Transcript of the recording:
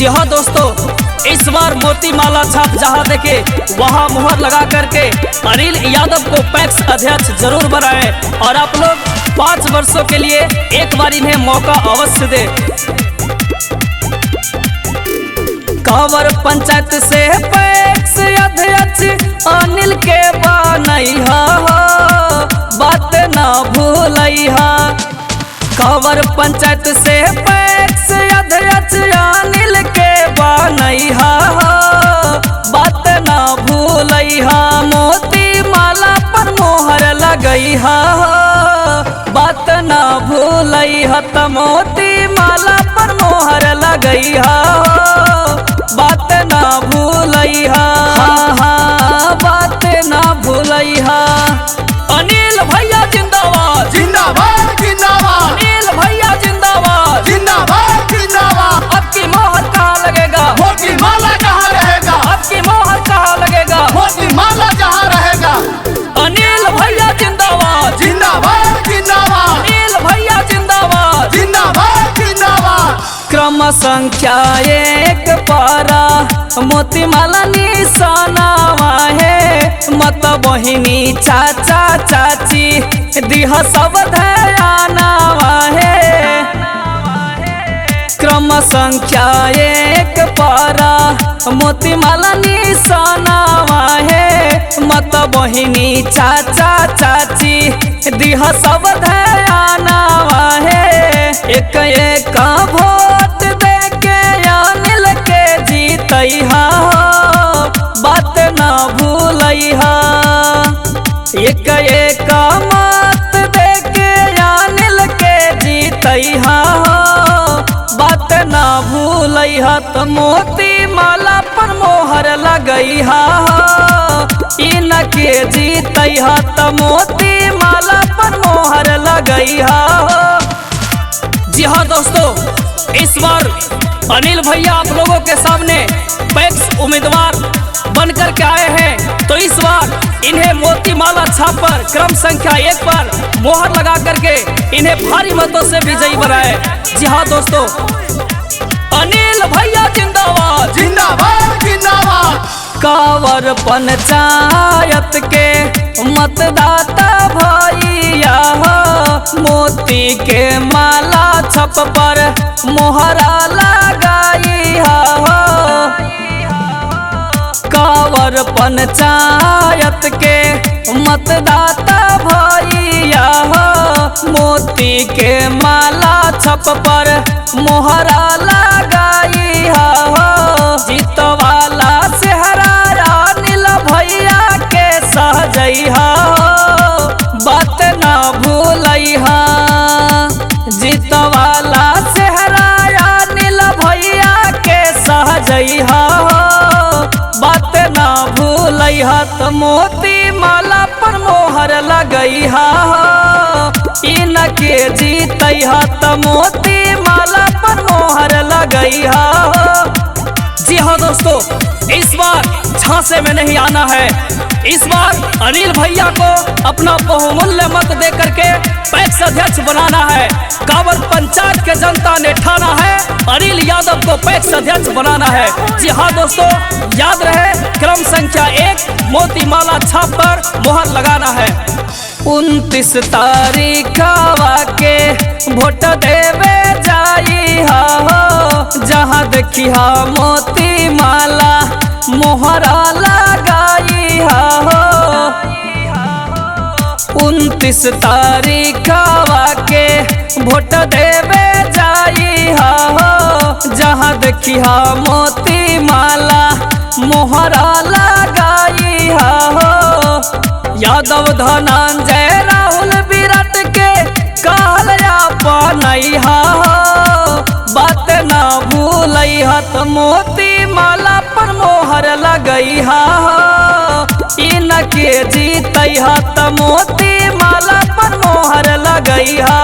जी हाँ दोस्तों, इस बार मोती माला छाप जहाँ देखे वहाँ मुहर लगा करके अनिल यादव को पैक्स अध्यक्ष जरूर बनाए और आप लोग 5 वर्षों के लिए एक बार इन्हें मौका अवश्य दे। कांवर पंचायत से पैक्स अध्यक्ष अनिल के बनैहा, बात ना भूलैहा। कांवर पंचायत से पैक्स अध्यक्ष अनिल के बनैहा, बात ना भूलैहा। मोती माला पर मोहर लगैहा, बात ना भूलैहा। त मोती माला पर मोहर लगैहा, बात ना भूलैहा। हाँ, बात ना भूलैहा। अनिल भैया जिंदाबाद जिंदाबाद जिंदाबाद, अनिल भैया जिंदाबाद जिंदाबाद जिंदाबाद। अब की मोहर कहाँ लगेगा, मोती माला जहाँ रहेगा, अब की मोहर कहाँ लगेगा, मोती माला जहाँ रहेगा। अनिल भैया जिंदाबाद जिंदाबाद जिंदाबाद, अनिल भैया जिंदाबाद। जिंदाबाद जिंदाबाद। क्रम संख्या 1 पारा मोती माला निशानावा है। मत बहिनी चाचा चाची दिह सब ध्यानावा है। क्रम संख्या 1 पारा मोती माला निशानावा है। मत बहिनी चाचा चाची दिह सब ध्यानावा है। एक एक वोट दे के अनिल के जीतैहा, बात ना भूलैहा। एक एक मत दे के अनिल के जीतैहा, बात ना भूलैहा। त मोती माला पर मोहर लगैहा, इनके जीतैहा। त मोती माला पर मोहर लगैहा। जी हाँ दोस्तों, इस बार अनिल भैया आप लोगों के सामने पैक्स उम्मीदवार बनकर के आए हैं, तो इस बार इन्हें मोती माला छाप पर क्रम संख्या 1 पर मोहर लगा करके इन्हें भारी मतों से विजयी बनाए। जी हाँ दोस्तों, अनिल भैया जिंदाबाद जिंदाबाद जिंदाबाद। कांवर पंचायत के मतदाता भैया, मोती के माला छप पर मोहरा लगाइहा। कांवर पंचायत के मतदाता भैया, मोती के माला छप पर मोहरा लगाइहा। जीतवाला सेहरा अनिल भैया के सहजैहा, बात ना भूलैहा। जीतवाला सेहरा अनिल भैया के सहजैहा, बात ना भूलैहा। त मोती माला पर मोहर लगैहा, इनके जीतैहा। त मोती माला पर मोहर लगैहा। जी हाँ दोस्तों, इस बार झांसे में नहीं आना है। इस बार अनिल भैया को अपना बहुमूल्य मत दे करके पैक्स अध्यक्ष बनाना है। कांवर पंचायत के जनता ने ठाना है अनिल यादव को पैक्स अध्यक्ष बनाना है। जी हाँ दोस्तों, याद रहे क्रम संख्या 1 मोती माला छाप पर मोहर लगाना है। 29 तारीख के वोट देवे जाइहा, जहाँ देखिहा मोती माला मोहरा लगाइहा। 29 तारीख के वोट देवे जाइहा, जहाँ देखिहा मोती माला मोहरा लगाइहा। यादव धनंजय राहुल विराट के कहल अपनैहा, बात ना भूलैहा। त मोती माला पर मोहर लगैहा, इनके जीतैहा। त मोती माला पर मोहर लगैहा।